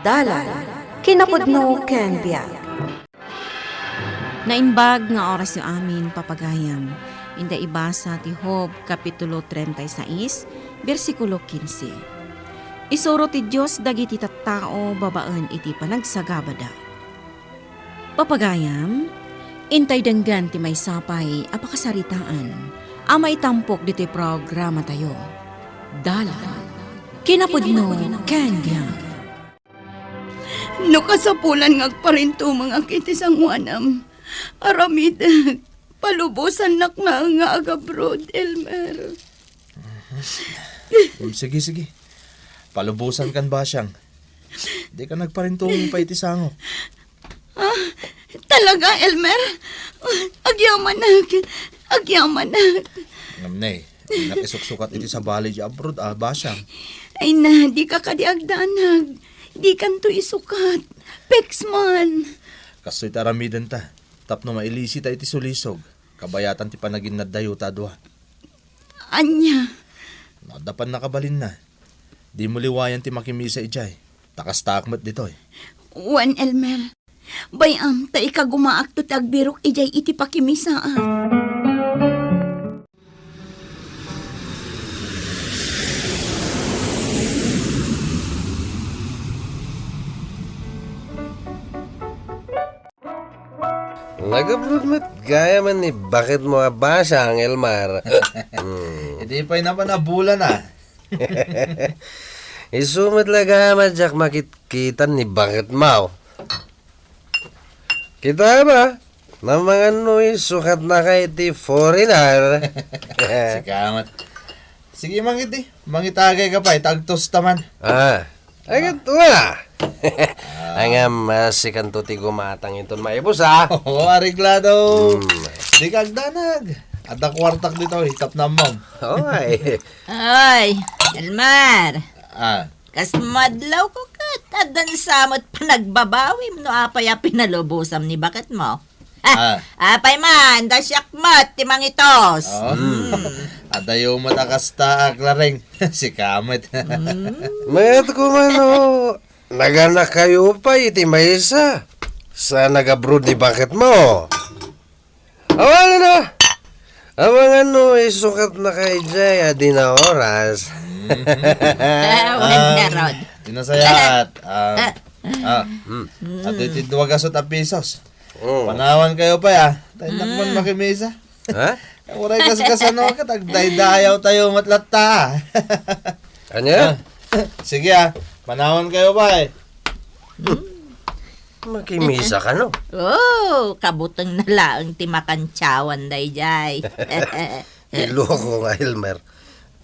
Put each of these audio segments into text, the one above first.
Dalan, kinapudno ken biag. Naimbag nga oras yung amin papagayam. Inda ibasa ti Job, Kapitulo 36, versikulo 15. Isuro ti Diyos dagiti tattao babaan iti panagsagabada. Papagayam, intay denggan ti may sapay apakasaritaan. Amay tampok diti programa tayo. Dalan, kinapudno ken biag. No kasapulan ngagparinto mga kitisang wanam. Aramid, palubusan nak na nga agabrod, Elmer. Sige. Palubusan kan ba siyang? Di ka nagparintong paitisango. Talaga, Elmer? Agyaman na. Ngamnay, nakisuksukat iti sa bali di abroad, ba siyang? Ay na, di ka kadiagdanag. Di kanto isukat. Pex man. Kasto'y taramidan ta. Tapno mailisi ta iti sulisog. Kabayatan ti panagin na dayo ta doha. Anya? Nadapan nakabalin na. Di mo liwayan ti makimisa ijay. Takas takmat ditoy. Wan, Elmer. Bayam, ta ikagumaak to tagbirok ijay iti pakimisaan. Nag-abroad mo't gaya man ni bakit mo abasa ang Elmar? Hindi pa'y naman nabulan Isumit laga madyak makitkitan ni bakit mo. Kita ba? Na mga nuy sukat na kay ti foreigner. Sikamat. Sige mangiti. Mangitagay ka pa. Tagtos taman. Agad wala. Ang masikan to ti gumatang iton maibos Oo, ariglado. Di kagdanag. Ada kwartak dito. Hitap na mom. Ay, Elmar. Kas madlaw ko kat. Adan samot pa nagbabawim no apay a pinalubusam ni bakit mo. Apay man, dasyak mat, timang itos. Adayo matakasta aklareng. Si Kamet. Mayat ko man naganak kayo pa iti maysa. Sa nag-abroad ni bakit mo. Awala na. Abangan isukat na kay Jay adi na oras. Wala rod. Tinasayat. At iti 2 pesos. Panawan kayo pa Tayo nakman makimisa. Uray kasano ka. Tagday-dayaw tayo matlatta. Anya? Sige panawan kayo pa Makimisa ka no? Kabutang na lang timakantsawan dayjay. Iloko nga Elmer.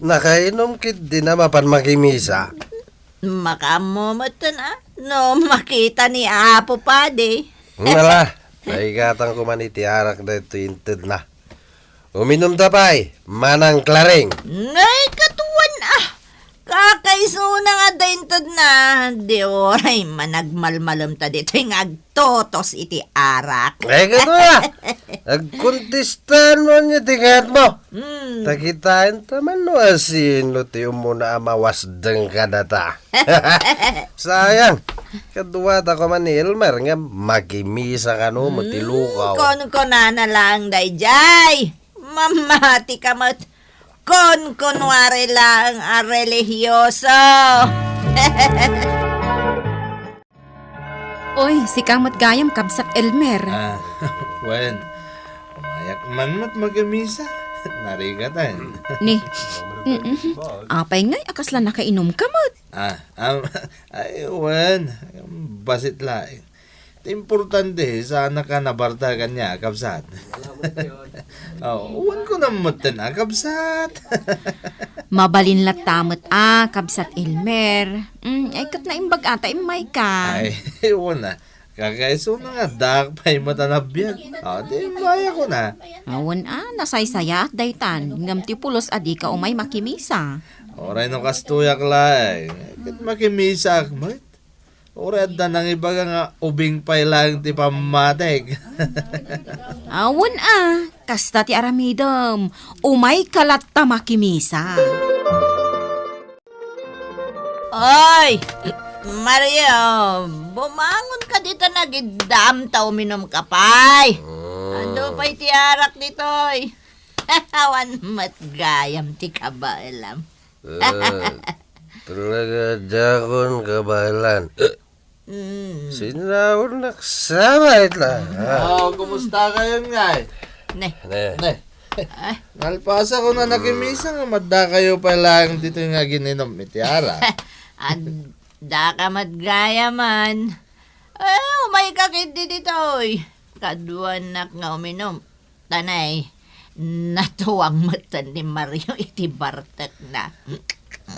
Nakainom kit di na mapan makimisa. Makamumatan no makita ni Apo pa de. Wala. Naigatan ko man itiarak na ito inted na. Uminom tapay. Manang klaring. Ngay katuwan Kakaisuna nga daintad na. Di oray managmalmalam ta dito yung agtotos iti arak. Gato Agkuntistan mo niya tigat mo. Takitain taman no asino ti umuna amawasdeng ka data. Sayang. Kadua ta ko man ni Elmer nga magimisa ka no matilukaw. Ko na lang dayjay. Mamati ka mat. Kunwari lang religyoso. Oy, si Kamot Gayam kabsat Elmer. Wen. Umayak man mat magamisa. Narigatan. Ni. Apay ngay akasla nakainom kamot. Ay, Wen. Basit laing. Importante, sana ka nabartagan niya, kabsat. Uwan ko naman kabsat. Mabalin latamot kabsat Elmer. Ay kat na imbag ata imay ka. Ay, uwan na. Kakaiso na nga, dak pa'y matanabiyag. Di maya ko na. Awan nasaysaya at daytan. Ngam ti pulos adi ka umay makimisa. Oray no kastuyak laing. Kit makimisa akmat. Oray da nang ibaga nga ubing pa'y lang ti pamatek. Awan kasta ti aramidam. Umay kalat ta makimisa. Ay! Mario, bumangon ka dito nagidam ta uminom ka pay. Ando pa'y tiyarak ditoy. Awan matgayam ti kabalam. Talaga dakon kabalan. Sinawon naksama itla. Kumusta kayo nga Ne, Ne. Nalpasa ko na nakimisa nga madda kayo pa lang dito nga gininom itiara. anda ka matgaya man. Umay ka kiti ditoy. Kaduan nak nga uminom. Tanay, natuwang matan ni Mario iti bartak na.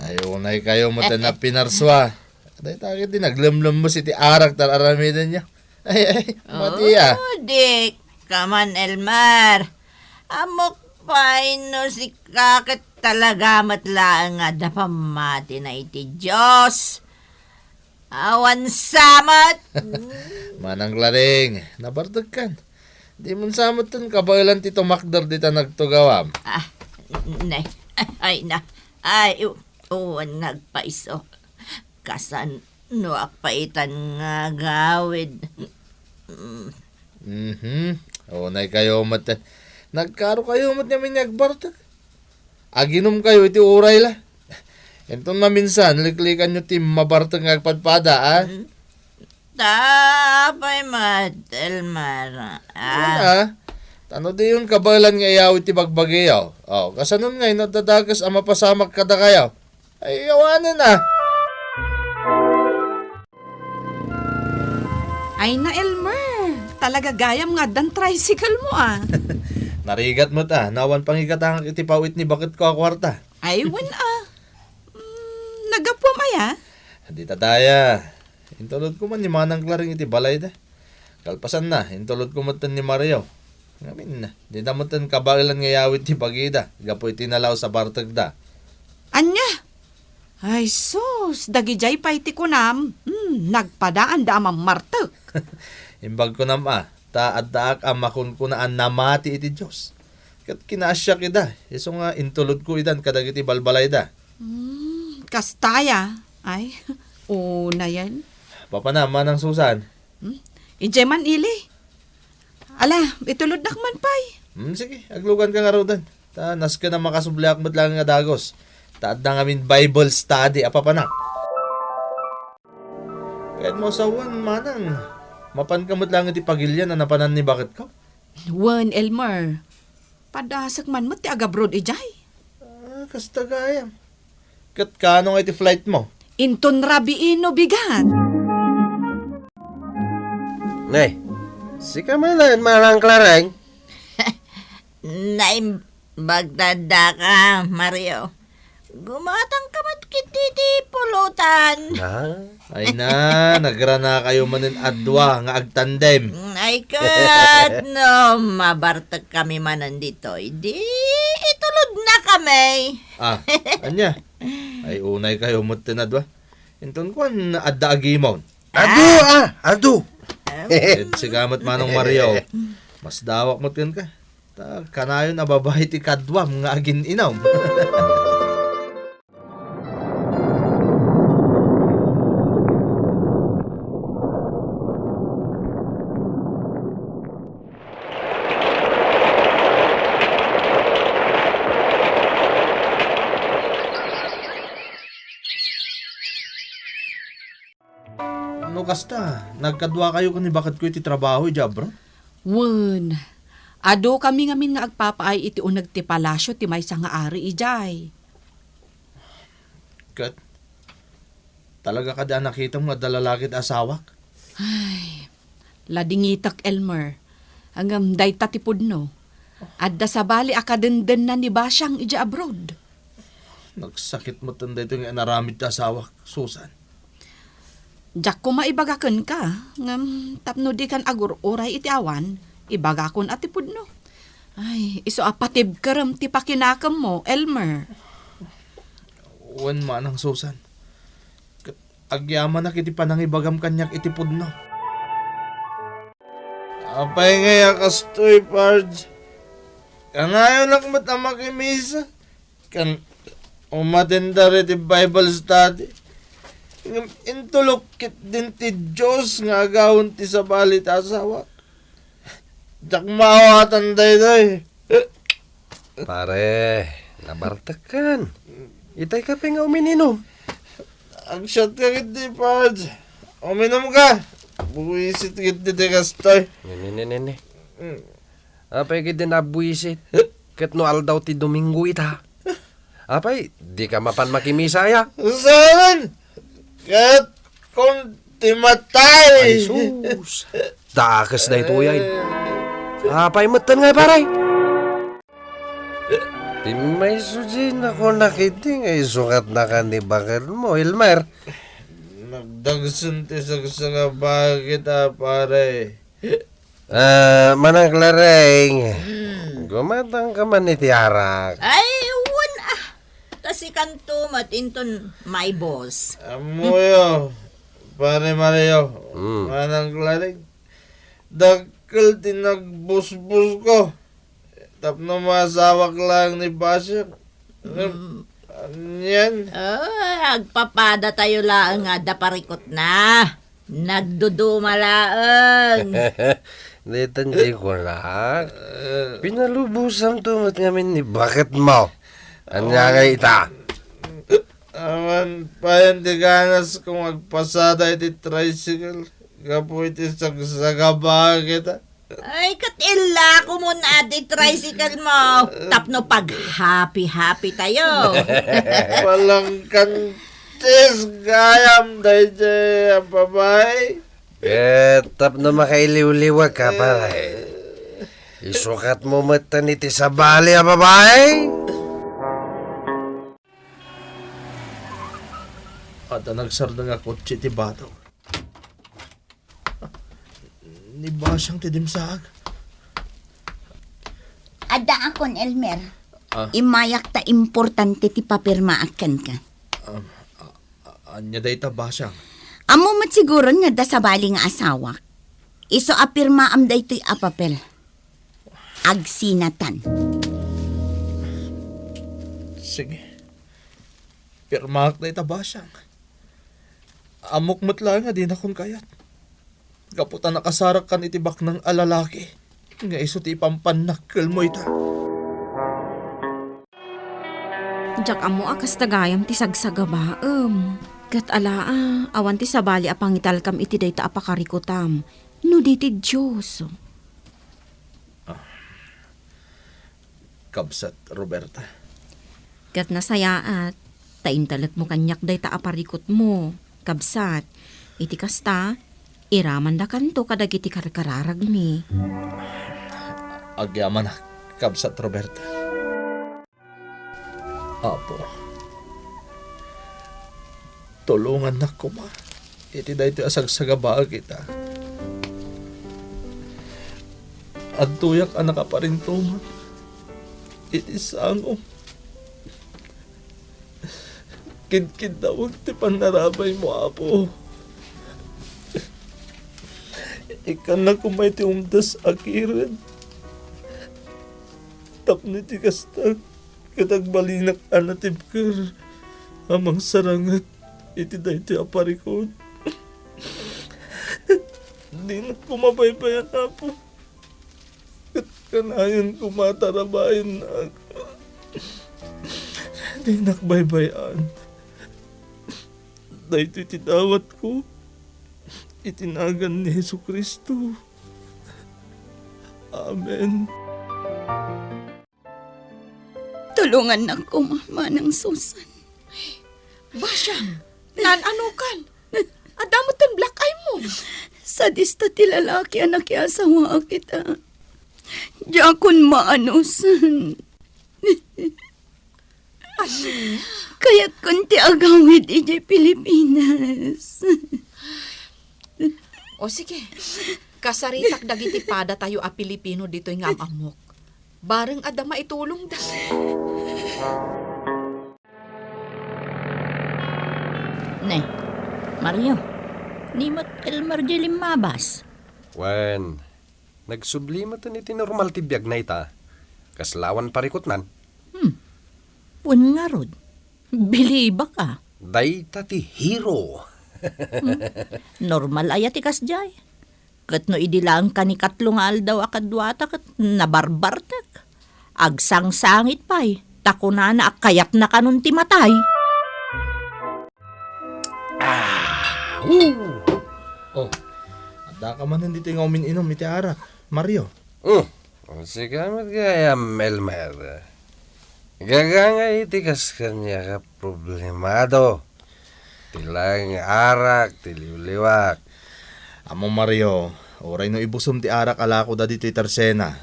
Ayunay kayo mo na pinarswa. Dahil takit din naglamlam mo si ti arak tararamidan niya. Ay, matiya. Di, kaman Elmar. Amok pa no si kakit talaga matlaan nga dapamati na iti Diyos. Awan samat. Manang laring, nabardag kan. Di mo samot ton kabailan ti tumakdar dita nagtugawam. Ay, uwan nagpaiso. Kasan no akpaitan nga gawid. Unay kayo mat. Nagkaro kayo mat namin nagbartag. Aginom kayo iti uray la. Entong maminsan, liklikan nyo ti mabartag nga agpadpada, ah? Tapay mat, Elmar. Tano di yun kabalan nga iyaw iti bagbagayaw. Kasanon nga, nadadagas ang mapasamak kada kayaw. Ay, yawanan na. Ay na, Elmer. Talaga gayam nga dan tricycle mo ah. Narigat mo ta, nawan pangikatang iti pawit ni bakit ko akwarta. Ay, wan nagapwa maya. Di tataya. Intulod ko man ni Manang Klaring iti balay da. Kalpasan na, intulod ko man ni Mario. Ngamin na, di na mo tan kabailan nga yawit ti bagida. Gapoy tinalaw sa bartag da. Anya? Ay sus, dagijay pa iti kunam. Nagpadaan da amang martek. Imbag ko nama, taad daak amakon ko na an namati iti Diyos. Kat kinasya kida, iso nga intulod ko idan kadag iti balbalay da. Kastaya. Ay, una yan. Papa na, Manang Susan. Ijay man ili. Ala, itulod nakman pay. Sige, aglugan ka nga rodan. Nas ka na makasubliak mo't lang nga dagos. Taad na ngamin Bible study, apapanak. Kahit mo sawan, Manang. Mapan ka mo't lang iti pagilya na napanan ni bakit ka? Wan, Elmer. Padasak man mo ti agabroad ijay. Kasta gayam. Kat kano nga iti flight mo? Inton rabiin no bigat. Nay, si kamalan Manang Klareng. Naim bagdada ka, Mario. Gumatang ka mat kititi pulutan. Ay na, nagrana kayo manin adwa nga agtandem. Ay kat, no, mabartag kami manan dito. Di, itulod na kami. Anya? Ay unay kayo mo't tinadwa. Inton ko adda agimon. Adu. Sigamat Manong Mario. Mas dawak mo't yun ka. Kanayon ababahay ti kadwam nga agin inaw. Ano kasta? Nagkadwa kayo kani bakit ko iti trabaho, Jabro? Wan. Ado kami ngamin nga agpapaay iti unag ti palasyo ti maysa nga ari ijay. Kat, talaga ka daan nakita mo nga dalalakit asawak? Ay, ladingitak Elmer. Hanggang day tatipod no. Adda sa bali akadenden na ni Basyang ija abroad. Nagsakit mo tanda ito nga naramid ta asawak, Susan. Jak ko maibagakan ka. Ngam tapno di kan agur oray iti awan. Ibagakon at tipod no. Ay, iso apatib karam ti pakinakam mo, Elmer. Wan Manang Susan. Agyaman na kiti panang ibagam kanyak itipod no. Apay ngaya kastoy, Pards. Kanayon lakmat ang makimisa. Kan umatenda rin ti Bible study. Intulok kit din ti Diyos nga agawon ti sa balit asawa. Jak mawatan day. Pare, nabartakan. Itay ka pa nga umininom. Ang shot ka kit di Pards. Uminom ka. Buwisit kit di kastoy. Nene. Apay kit din nabuisit. Kat no aldaw ti Domingo ita. Apay, di ka mapan makimisaya. Saan? Kat kung ti matay. Ay sus. Dakas na ito yay. Apay matan nga paray. Di may sujin ako nakiting ay sukat na ka ni bakit mo, Elmer. Nagdagsun ti sagsaga bakit pare. Manang Klareng. Gumatang ka man ni Tiarak. Ay, kasi kanto matinton my boss. Amoyo. Pare Mario. Manang Klaring. Dakil tinagbusbus ko. Tapno masawak lang ni Basir. Yan. Agpapada tayo lang nga daparikot na. Nagdudumalaang. Ditandi ko na. Pinalubusan tumat ngamin ni bakit mo. Anya nga ita. Aman pa yan di ganas kung magpasada iti tricycle. Kapo iti sagsaga bakit Ay, katila ko muna ati tricycle mo. Tapno pag happy tayo. Walang kantis gayam dahi ang babae. Tap na makailiw-liwag ka paray. Isukat mo mata niti sa bali a babae. At nagsarda nga kotse ti bataw. Ni Basyang ti dimsag. Ada akon, Elmer. Imayak ta importante ti papirma akan ka. Anya day ta Basyang. Amo mat siguro nga da sa bali nga asawa. Iso apirma am da ito'y apapel. Agsinatan. Sige. Pirmak day ta Basyang. Amok matla nga din akong kayat. Kaputan nakasarak kan itibak ng alalaki. Nga iso ti pampanakkel mo ita. Jak amo akas tagayam ti sagsagabaem. Kat alaa, awan ti sabali apangital kam iti dayta apakarikutam. No di ti Diyos. Kabsat, Roberta. Kat nasayaat, taintalat mo kanyak dayta aparikot mo. Kabsat, iti kasta, iraman da kanto kadagiti karkararag mi. Agyaman na, Kabsat, Roberta. Apo. Tulungan na ko ma. Iti da ito asagsagabaa kita. At tuyak anak ka pa rin tuman. Iti sangom. Kid daw ti panarabay mo, Apo. Ikan na kumay ti umdas akiran. Tapno ti kastag. Katagbalinak anatibker. Amang sarangat. Iti da iti aparikod. Di na kumabaybayan, Apo. Kanayan kumatarabayan na ako. Di nakbaybayan. Dahil ito'y tinawat ko. Itinagan ni Hesu Kristo. Amen. Tulungan na ko, Manang Susan. Basyang, nan-anukan. Adamot ang black eye mo. Sa dista ti lalaki anak asawa kita. Diakon maanusan. Kaya't kunti agawid iti Pilipinas. O sige, kasaritak dagiti pada tayo a Pilipino dito'y nga amok. Bareng adama itulong da. Ne, Mario, ni mat Elmer Jelim mabas. Wen, nagsublima to niti normal ti biyag na ita. Kaslawan parikot nan. Pun nga rod. Biliba ka. Day ta ti hero. Normal ayat ikas jay. Kat no idilang ka ni katlong aldaw akadwata kat nabarbartek. Agsangsangit pa'y. Takuna na akayat na kanun ti matay. Oh, ada ka man dito nga umin-inom iti arak. Mario. Sigamat kaya Elmer. Gaganga itikas kanya ka problemado. Tilang arak, tiliw-liwak. Amo Mario, oray no ibusom ti arak ala ko da dito itarsena.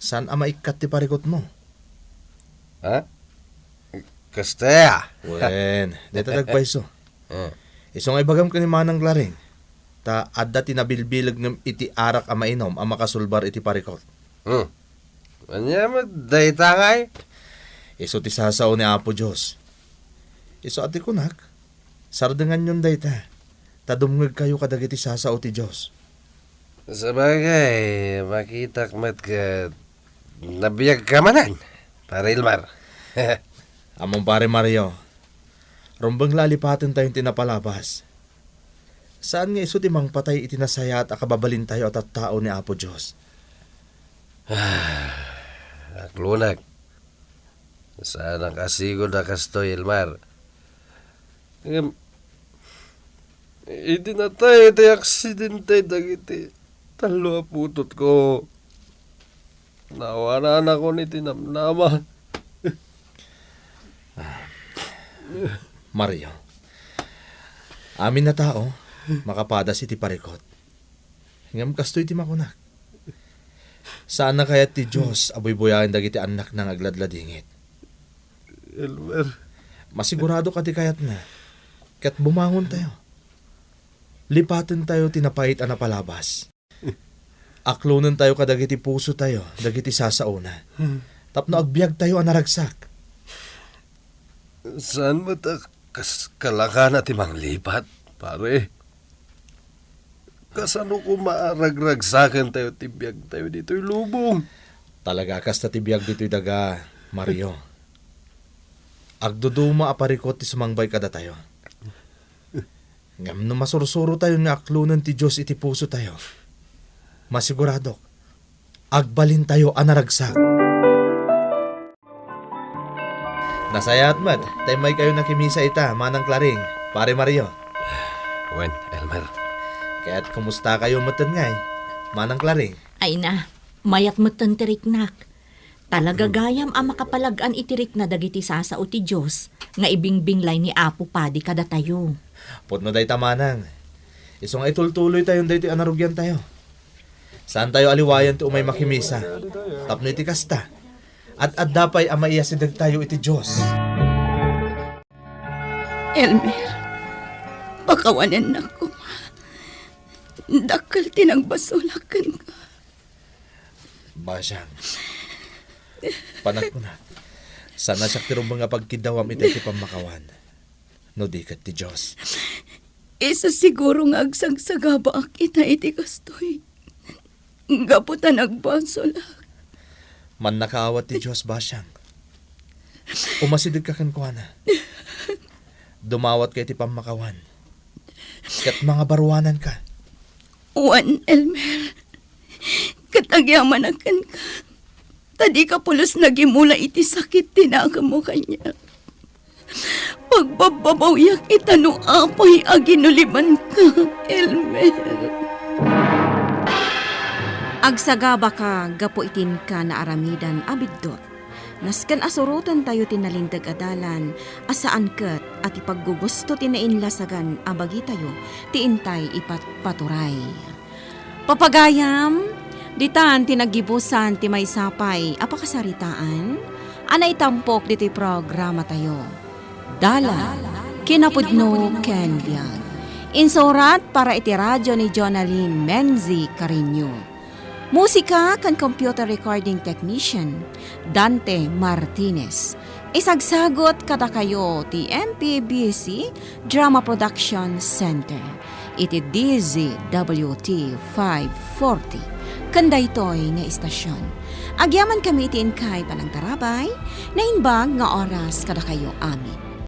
San ama ikat ti parikot mo? Ha? Kastaya. Wen, dito nagpaiso. Iso nga ibagam ka ni Manang Klaring. Ta adda tinabilbilag ng iti arak a mainom ang makasulbar iti parikot. Anya mo, dayta ngay? Iso ti sasaw ni Apo Diyos. Iso ati kunak, sardengan yun dayta. Tadumngag kayo kadagiti sasaw ti Diyos. Sabagay, makita mat ka nabiyag ka manan, para Ilmar. Among pare Mario, rumbang lalipatan tayong tinapalabas. Saan nga iso ti mang patay itinasaya at akababalin tayo at tao ni Apo Diyos? Aklunak, saan ang kasigod na kastoy, Ilmar? Iti na tayo, iti aksidente, dagiti talo putot ko. Nawanan ako ni tinamnama. Mario, amin na tao, makapadas iti parikot. Ngam kastoy ti makunak. Saan na kaya ti Diyos aboy buyain dagiti anak ng agladladingit? Elmer. Masigurado ka ti kayat na. Kat bumangon tayo. Lipaten tayo tinapait a napalabas. Aklonan tayo kadagiti puso tayo, dagiti sasauna. Tapno agbyag tayo a naragsak. Saan mo ta kalaka na timang lipat, pare? Kasano ko maaragragsakan tayo tibiyag tayo dito'y lubong? Talaga kas ta tibiyag dito'y daga, Mario. Agduduma aparikot ti sumangbay kada tayo. Ngam no masursuro tayo nga aklunan ti Diyos iti puso tayo. Masigurado, agbalin tayo anaragsak. Nasayat mat, tayo may kayo nakimisa ita, Manang Klaring, pare Mario. Wen, Elmer. Kaya't kumusta kayo matan ngay, Manang Klaring? Ay na, mayat mo tantiriknak. Talaga gayam ang makapalagan itirik na dagiti sasao ti Diyos nga ibingbinglay ni Apo Padi kada tayo. Putno day tamanang. Isong ay tultuloy tayo day ti anarugyan tayo. Saan tayo aliwayan ti umay makimisa? Tapno iti kasta. At dapay ang maiyasindag tayo iti Diyos. Elmer, pakawanan na ko. Dakal tinagbasulakan ka. Basyang. Panak ko na. Sana siya tirong mga pagkidawam iti iti pamakawan. No di kat ti Diyos. Isa siguro nga agsagsagaba kita iti kastoy. Gaputan agbasulak. Man nakaawat ti Diyos, Basyang. Umasidig ka kankwana. Dumawat ka iti pamakawan. Kat mga baruanan ka. Juan Elmer, katagyaman akan ka. Tadi ka pulos nagimula iti sakit tinaga mo kanya. Pagbabawyak itano apay aginuliman ka, Elmer. Agsagaba ka, gapo itin ka na aramidan abigdot. Naskan asurutan tayo tinalindag adalan, asaan kat at ipaggugusto tinainlasagan abagi tayo, tiintay ipatpaturay. Papagayam, ditan tinagibusan ti may sapay, apakasaritaan, anay tampok dito'y programa tayo. Dala, kinapudno ken biag. Insurat para iti radyo ni Jonaline Menzi Carino. Musika kan computer recording technician Dante Martinez. Isagsagot kada kayo ti MPBC Drama Production Center. Iti DZWT 540. Kandaytoy nga istasyon. Agyaman kami iti inkay panagtarabay na inbag nga oras kada kayo amin.